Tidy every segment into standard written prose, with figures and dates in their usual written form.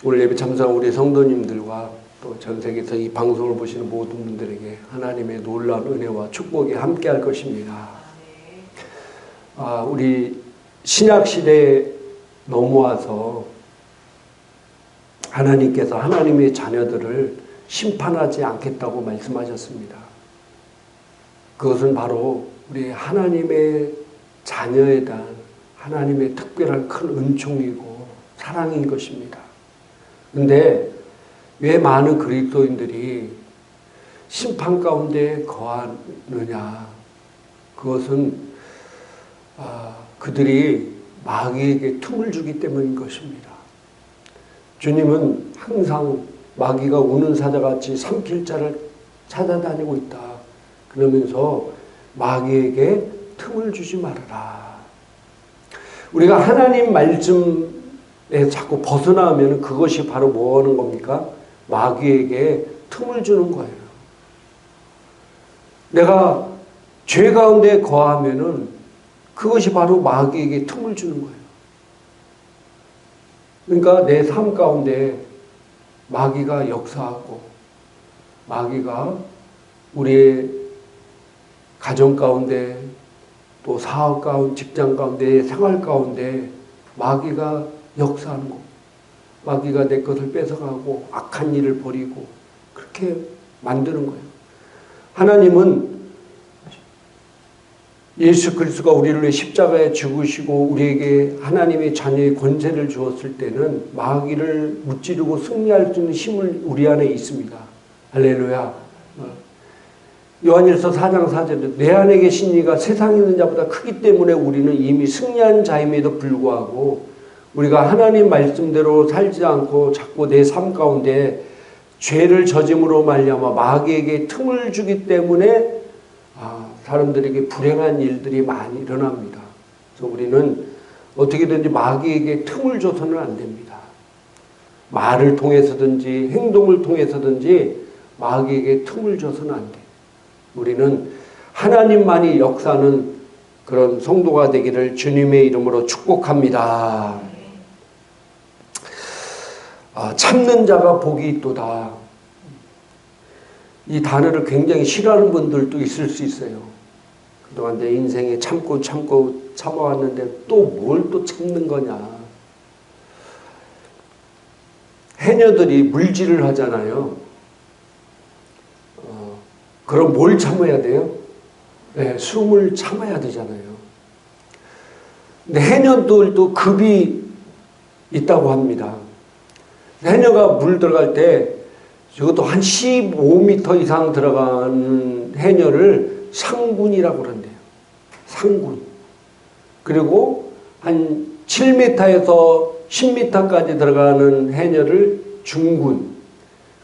오늘 예배 참석한 우리 성도님들과 또 전 세계에서 이 방송을 보시는 모든 분들에게 하나님의 놀라운 은혜와 축복이 함께할 것입니다. 우리 신약 시대에 넘어와서 하나님께서 하나님의 자녀들을 심판하지 않겠다고 말씀하셨습니다. 그것은 바로 우리 하나님의 자녀에 대한 하나님의 특별한 큰 은총이고 사랑인 것입니다. 그런데 왜 많은 그리스도인들이 심판 가운데 거하느냐? 그것은 그들이 마귀에게 틈을 주기 때문인 것입니다. 주님은 항상 마귀가 우는 사자같이 삼킬 자를 찾아다니고 있다. 그러면서 마귀에게 틈을 주지 말아라. 우리가 하나님 말씀에 자꾸 벗어나면 그것이 바로 뭐 하는 겁니까? 마귀에게 틈을 주는 거예요. 내가 죄 가운데 거하면은 그것이 바로 마귀에게 틈을 주는 거예요. 그러니까 내 삶 가운데 마귀가 역사하고 마귀가 우리의 가정 가운데 또 사업 가운데 직장 가운데 생활 가운데 마귀가 역사하는 거. 마귀가 내 것을 뺏어가고 악한 일을 벌이고 그렇게 만드는 거예요. 하나님은 예수 그리스도가 우리를 위해 십자가에 죽으시고 우리에게 하나님의 자녀의 권세를 주었을 때는 마귀를 무찌르고 승리할 수 있는 힘을 우리 안에 있습니다. 할렐루야. 요한일서 4장 4절에 내 안에 계신 이가 세상에 있는 자보다 크기 때문에 우리는 이미 승리한 자임에도 불구하고 우리가 하나님 말씀대로 살지 않고 자꾸 내 삶 가운데 죄를 저짐으로 말미암아 마귀에게 틈을 주기 때문에 사람들에게 불행한 일들이 많이 일어납니다. 그래서 우리는 어떻게든지 마귀에게 틈을 줘서는 안 됩니다. 말을 통해서든지 행동을 통해서든지 마귀에게 틈을 줘서는 안 돼요. 우리는 하나님만이 역사하는 그런 성도가 되기를 주님의 이름으로 축복합니다. 참는 자가 복이 있도다. 이 단어를 굉장히 싫어하는 분들도 있을 수 있어요. 그동안 내 인생에 참고 참아왔는데 또 뭘 또 참는 거냐. 해녀들이 물질을 하잖아요. 그럼 뭘 참아야 돼요? 네, 숨을 참아야 되잖아요. 근데 해녀들도 급이 있다고 합니다. 해녀가 물 들어갈 때 저것도 한 15m 이상 들어가는 해녀를 상군이라고 그런대요. 상군. 그리고 한 7m에서 10m까지 들어가는 해녀를 중군.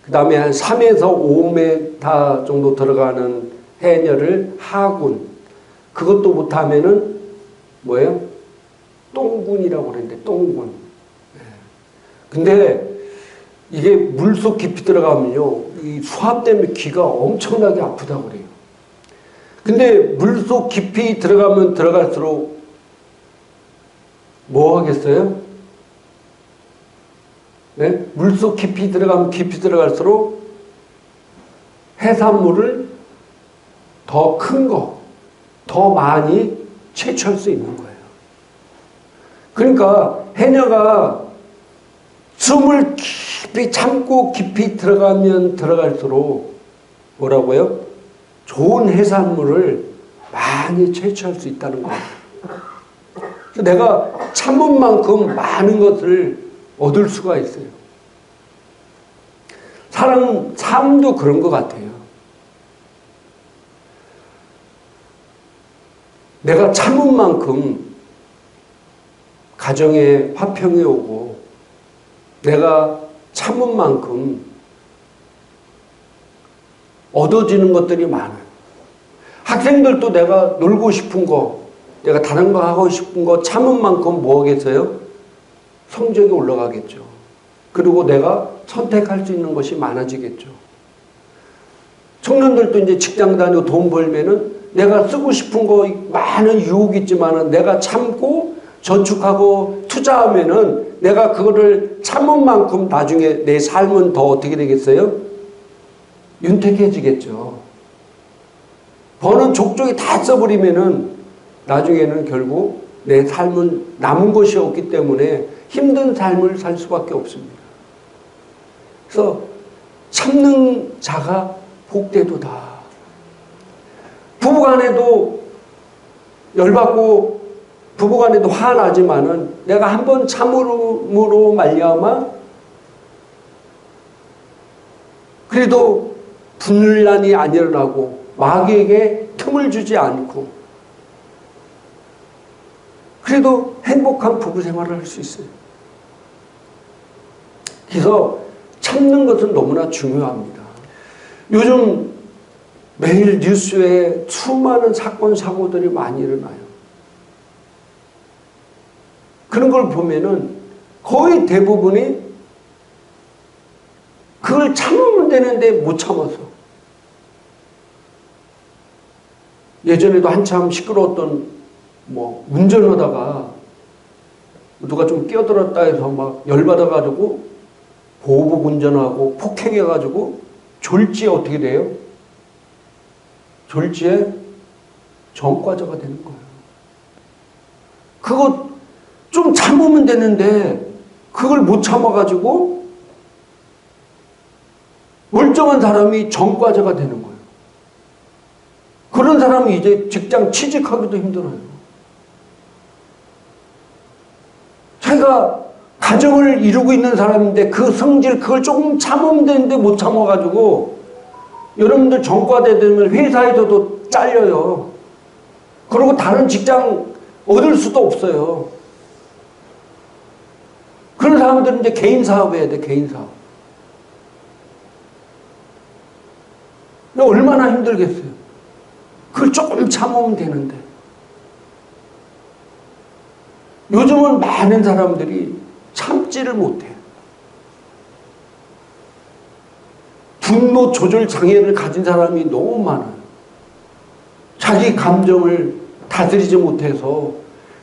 그 다음에 한 3에서 5m 정도 들어가는 해녀를 하군. 그것도 못하면은 뭐예요? 똥군이라고 그랬는데, 똥군. 근데 이게 물속 깊이 들어가면요, 이 수압 때문에 귀가 엄청나게 아프다고 그래요. 근데 물속 깊이 들어가면 들어갈수록 뭐 하겠어요? 네? 물속 깊이 들어가면 깊이 들어갈수록 해산물을 더 큰 거, 더 많이 채취할 수 있는 거예요. 그러니까 해녀가 숨을 깊이 참고 깊이 들어가면 들어갈수록 뭐라고요? 좋은 해산물을 많이 채취할 수 있다는 거예요. 그래서 내가 참은 만큼 많은 것을 얻을 수가 있어요. 사람 삶도 그런 것 같아요. 내가 참은 만큼 가정에 화평이 오고 내가 참은 만큼 얻어지는 것들이 많아요. 학생들도 내가 놀고 싶은 거, 내가 다른 거 하고 싶은 거 참은 만큼 뭐 하겠어요? 성적이 올라가겠죠. 그리고 내가 선택할 수 있는 것이 많아지겠죠. 청년들도 이제 직장 다니고 돈 벌면은 내가 쓰고 싶은 거 많은 유혹이 있지만은 내가 참고 저축하고 투자하면은 내가 그거를 참은 만큼 나중에 내 삶은 더 어떻게 되겠어요? 윤택해지겠죠. 버는 족족이 다 써버리면은 나중에는 결국 내 삶은 남은 것이 없기 때문에 힘든 삶을 살 수밖에 없습니다. 그래서 참는 자가 복되도다. 부부간에도 열받고 부부간에도 화나지만은 내가 한번 참음으로 말미암아 그래도 분란이 안 일어나고 마귀에게 틈을 주지 않고 그래도 행복한 부부 생활을 할 수 있어요. 그래서 참는 것은 너무나 중요합니다. 요즘 매일 뉴스에 수많은 사건 사고들이 많이 일어나요. 그런 걸 보면은 거의 대부분이 그걸 참으면 되는데 못 참아서. 예전에도 한참 시끄러웠던 운전하다가 누가 좀 끼어들었다 해서 막 열받아가지고 보복 운전하고 폭행해가지고 졸지에 어떻게 돼요? 졸지에 전과자가 되는 거예요. 그거 좀 참으면 되는데 그걸 못 참아가지고 멀쩡한 사람이 전과자가 되는 거예요. 그런 사람이 이제 직장 취직하기도 힘들어요. 자기가 가정을 이루고 있는 사람인데 그 성질 그걸 조금 참으면 되는데 못 참아가지고 여러분들 전과대 되면 회사에서도 잘려요. 그리고 다른 직장 얻을 수도 없어요. 그런 사람들은 이제 개인 사업 해야 돼, 개인 사업. 얼마나 힘들겠어요. 그걸 조금 참으면 되는데. 요즘은 많은 사람들이 참지를 못해요. 분노 조절 장애를 가진 사람이 너무 많아요. 자기 감정을 다스리지 못해서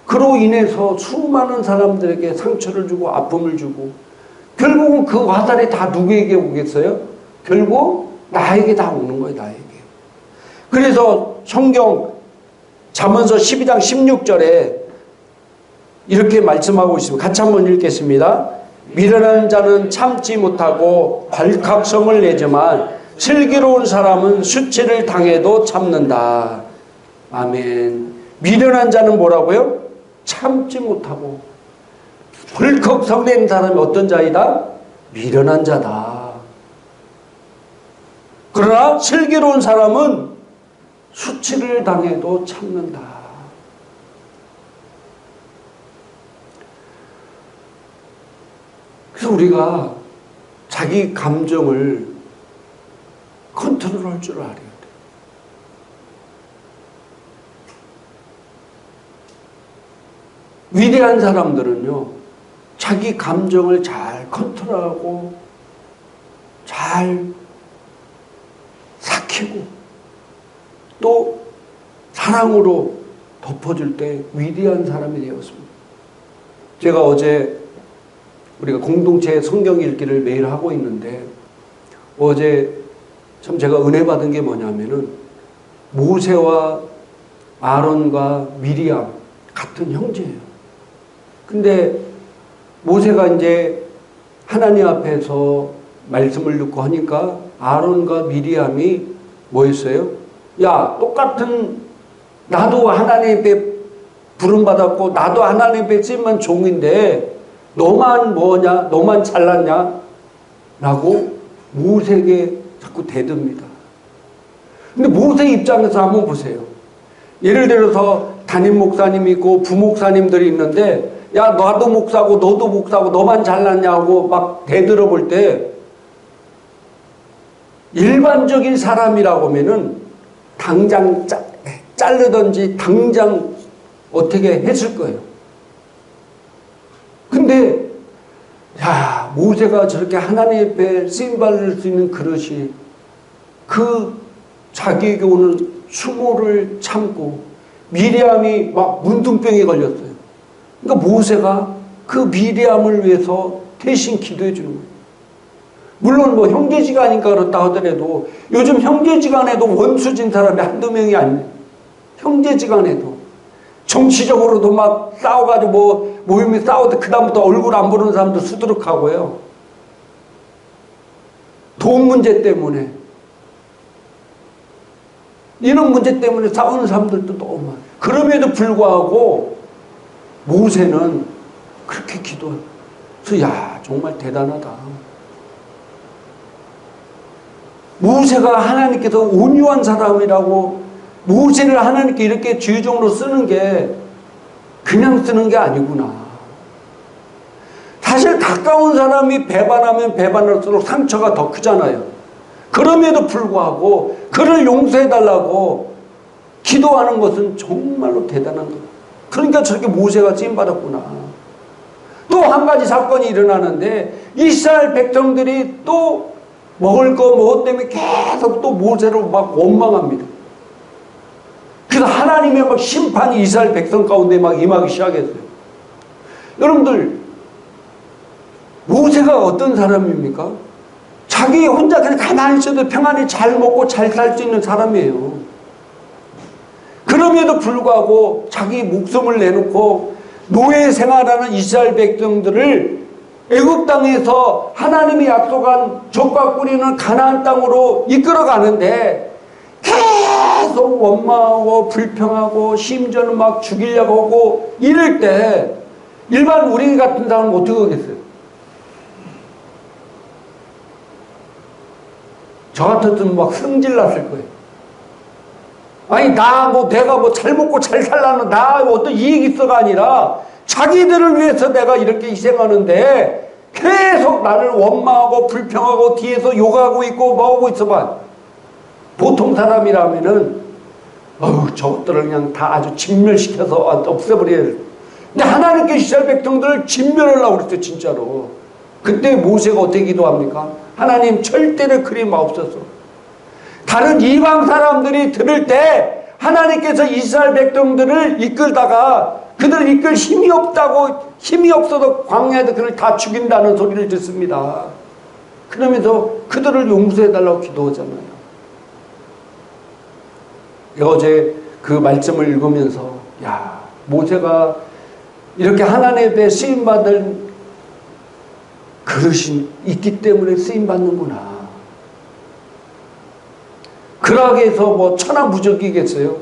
그로 인해서 수많은 사람들에게 상처를 주고 아픔을 주고 결국은 그 화살이 다 누구에게 오겠어요? 결국 나에게 다 오는 거예요. 나에게. 그래서 성경 잠언서 12장 16절에 이렇게 말씀하고 있습니다. 같이 한번 읽겠습니다. 미련한 자는 참지 못하고 괄각성을 내지만 슬기로운 사람은 수치를 당해도 참는다. 아멘. 미련한 자는 뭐라고요? 참지 못하고. 벌컥 낸 사람이 어떤 자이다? 미련한 자다. 그러나 슬기로운 사람은 수치를 당해도 참는다. 그래서 우리가 자기 감정을 컨트롤할 줄 알아야 돼요. 위대한 사람들은요, 자기 감정을 잘 컨트롤하고 잘 삭히고 또 사랑으로 덮어줄 때 위대한 사람이 되었습니다. 제가 어제 우리가 공동체 성경 읽기를 매일 하고 있는데 어제 참 제가 은혜 받은 게 뭐냐면은 모세와 아론과 미리암 같은 형제예요. 근데 모세가 이제 하나님 앞에서 말씀을 듣고 하니까 아론과 미리암이 뭐 했어요? 야, 똑같은 나도 하나님 앞에 부름받았고 나도 하나님 앞에 쓰임만 종인데 너만 뭐냐? 너만 잘났냐? 라고 모세에게 자꾸 대듭니다. 근데 모세 입장에서 한번 보세요. 예를 들어서 담임 목사님이 있고 부목사님들이 있는데 야, 나도 목사고 너도 목사고 너만 잘났냐고 막 대들어 볼 때 일반적인 사람이라고 하면은 당장 자르든지 당장 어떻게 했을 거예요. 근데 야, 모세가 저렇게 하나님 앞에 쓰임받을 수 있는 그릇이 그 자기에게 오는 수모를 참고 미리암이 막 문둥병에 걸렸어요. 그러니까 모세가 그 비대함을 위해서 대신 기도해 주는 거예요. 물론 뭐 형제지간이니까 그렇다 하더라도 요즘 형제지간에도 원수진 사람이 한두 명이 아니에요. 형제지간에도 정치적으로도 막 싸워가지고 뭐 모임이 싸워도 그 다음부터 얼굴 안 보는 사람도 수두룩하고요. 돈 문제 때문에 이런 문제 때문에 싸우는 사람들도 너무 많아요. 그럼에도 불구하고 모세는 그렇게 기도해요. 그래서 야 정말 대단하다. 모세가 하나님께서 온유한 사람이라고 모세를 하나님께 이렇게 주의종으로 쓰는 게 그냥 쓰는 게 아니구나. 사실 가까운 사람이 배반하면 배반할수록 상처가 더 크잖아요. 그럼에도 불구하고 그를 용서해달라고 기도하는 것은 정말로 대단한 거예요. 그러니까 저렇게 모세가 쓰임받았구나. 또 한 가지 사건이 일어나는데 이스라엘 백성들이 또 먹을 거 무엇 때문에 계속 또 모세를 막 원망합니다. 그래서 하나님의 막 심판이 이스라엘 백성 가운데 막 임하기 시작했어요. 여러분들 모세가 어떤 사람입니까? 자기 혼자 그냥 가만히 있어도 평안히 잘 먹고 잘 살 수 있는 사람이에요. 그럼에도 불구하고 자기 목숨을 내놓고 노예 생활하는 이스라엘 백성들을 애굽 땅에서 하나님이 약속한 젖과 꿀이는 가나안 땅으로 이끌어가는데 계속 원망하고 불평하고 심지어는 막 죽이려고 하고 이럴 때 일반 우리 같은 사람은 어떻게 하겠어요? 저 같았으면 막 승질 났을 거예요. 아니 내가 뭐 잘 먹고 잘 살라는 나 어떤 이익이 있어가 아니라 자기들을 위해서 내가 이렇게 희생하는데 계속 나를 원망하고 불평하고 뒤에서 욕하고 있고 뭐하고 있어봐. 보통 사람이라면은 저것들을 그냥 다 아주 진멸시켜서 없애버려야 돼. 근데 하나님께 이스라엘 백성들을 진멸하려고 그랬어요. 진짜로. 그때 모세가 어떻게 기도합니까? 하나님 절대로 그리 마옵소서. 다른 이방 사람들이 들을 때 하나님께서 이스라엘 백성들을 이끌다가 그들을 이끌 힘이 없어서 광야에서 그를 다 죽인다는 소리를 듣습니다. 그러면서 그들을 용서해달라고 기도하잖아요. 어제 그 말씀을 읽으면서 야 모세가 이렇게 하나님의 쓰임받을 그릇이 있기 때문에 쓰임받는구나. 그러하게 해서 뭐 천하무적이겠어요.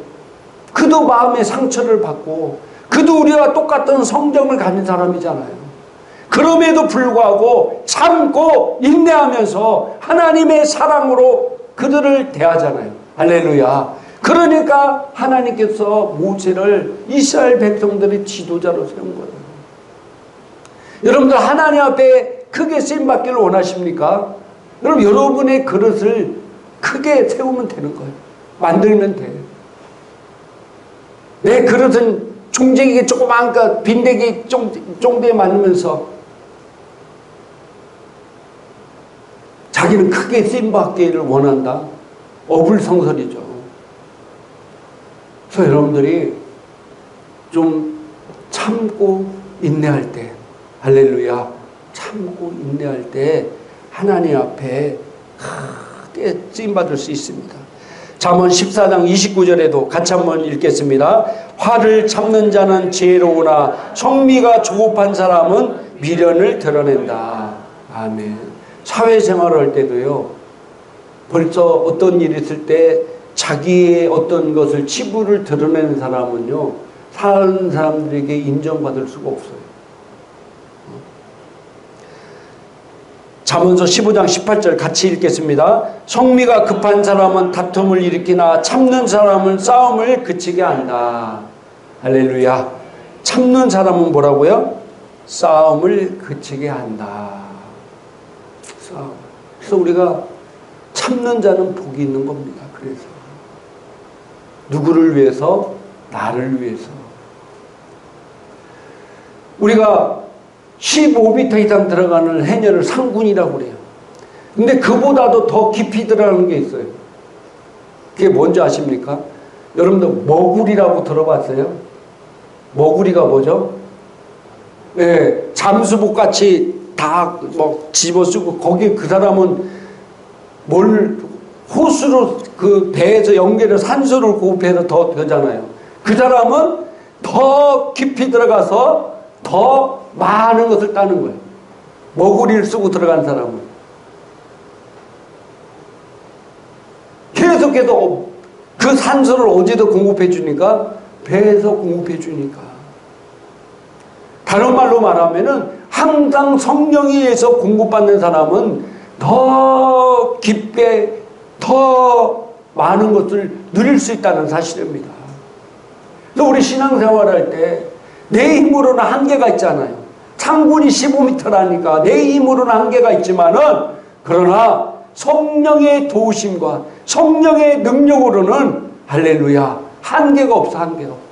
그도 마음의 상처를 받고 그도 우리와 똑같은 성정을 가진 사람이잖아요. 그럼에도 불구하고 참고 인내하면서 하나님의 사랑으로 그들을 대하잖아요. 할렐루야. 그러니까 하나님께서 모세를 이스라엘 백성들의 지도자로 세운 거예요. 여러분들 하나님 앞에 크게 쓰임받기를 원하십니까? 여러분 여러분의 그릇을 크게 세우면 되는 거예요. 만들면 돼요. 내 그릇은 종쟁이게 조그만 빈대기 쫑대에 맞으면서 자기는 크게 쓰임받기를 원한다. 어불성설이죠. 그래서 여러분들이 좀 참고 인내할 때 할렐루야 참고 인내할 때 하나님 앞에 크게 쓰임받을 수 있습니다. 잠언 14장 29절에도 같이 한번 읽겠습니다. 화를 참는 자는 지혜로우나 성미가 조급한 사람은 미련을 드러낸다. 아멘. 사회생활을 할 때도요. 벌써 어떤 일이 있을 때 자기의 어떤 것을 치부를 드러내는 사람은요. 사는 사람들에게 인정받을 수가 없어요. 잠언서 15장 18절 같이 읽겠습니다. 성미가 급한 사람은 다툼을 일으키나 참는 사람은 싸움을 그치게 한다. 할렐루야. 참는 사람은 뭐라고요? 싸움을 그치게 한다. 싸움. 그래서 우리가 참는 자는 복이 있는 겁니다. 그래서 누구를 위해서? 나를 위해서. 우리가 15m 이상 들어가는 해녀를 상군이라고 그래요. 근데 그보다도 더 깊이 들어가는 게 있어요. 그게 뭔지 아십니까? 여러분들 머구리라고 들어봤어요? 머구리가 뭐죠? 예, 잠수복 같이 다 뭐 집어쓰고 거기 그 사람은 뭘 호수로 그 배에서 연결해서 산소를 그 배에서 더 되잖아요. 그 사람은 더 깊이 들어가서 더 많은 것을 따는 거예요. 머구리를 쓰고 들어간 사람은 계속해서 그 산소를 어디서 공급해 주니까 배에서 공급해 주니까. 다른 말로 말하면은 항상 성령에 의해서 공급받는 사람은 더 깊게 더 많은 것을 누릴 수 있다는 사실입니다. 그래서 우리 신앙생활할 때 내 힘으로는 한계가 있잖아요. 창군이 15m라니까 내 힘으로는 한계가 있지만은 그러나 성령의 도우심과 성령의 능력으로는 할렐루야 한계가 없어. 한계가 없어.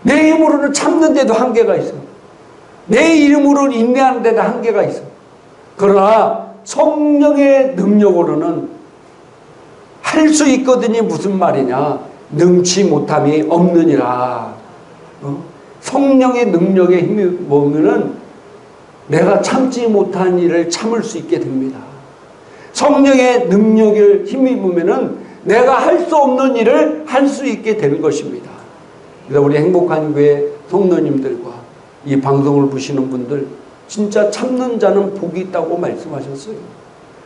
내 힘으로는 참는 데도 한계가 있어. 내 이름으로 인내하는 데도 한계가 있어. 그러나 성령의 능력으로는 할 수 있거든요. 무슨 말이냐? 능치 못함이 없느니라. 성령의 능력에 힘이 보면은 내가 참지 못한 일을 참을 수 있게 됩니다. 성령의 능력을 힘입으면은 내가 할 수 없는 일을 할 수 있게 되는 것입니다. 그래서 우리 행복한 교회 성도님들과 이 방송을 보시는 분들 진짜 참는 자는 복이 있다고 말씀하셨어요.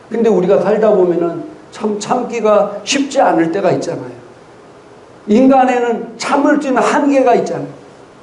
근데 우리가 살다 보면은 참 참기가 쉽지 않을 때가 있잖아요. 인간에는 참을 수 있는 한계가 있잖아요.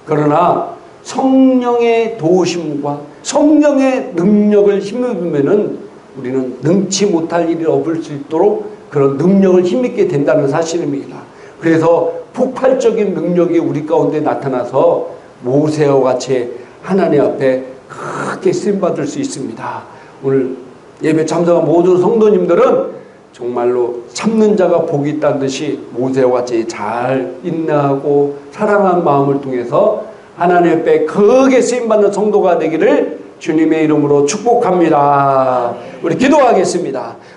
그러나 성령의 도우심과 성령의 능력을 힘입으면은 우리는 능치 못할 일이 없을 수 있도록 그런 능력을 힘입게 된다는 사실입니다. 그래서 폭발적인 능력이 우리 가운데 나타나서 모세와 같이 하나님 앞에 크게 쓰임받을 수 있습니다. 오늘 예배 참석한 모든 성도님들은 정말로 참는 자가 복이 있다는 듯이 모세와 같이 잘 인내하고 사랑한 마음을 통해서 하나님 앞에 크게 쓰임받는 성도가 되기를 주님의 이름으로 축복합니다. 우리 기도하겠습니다.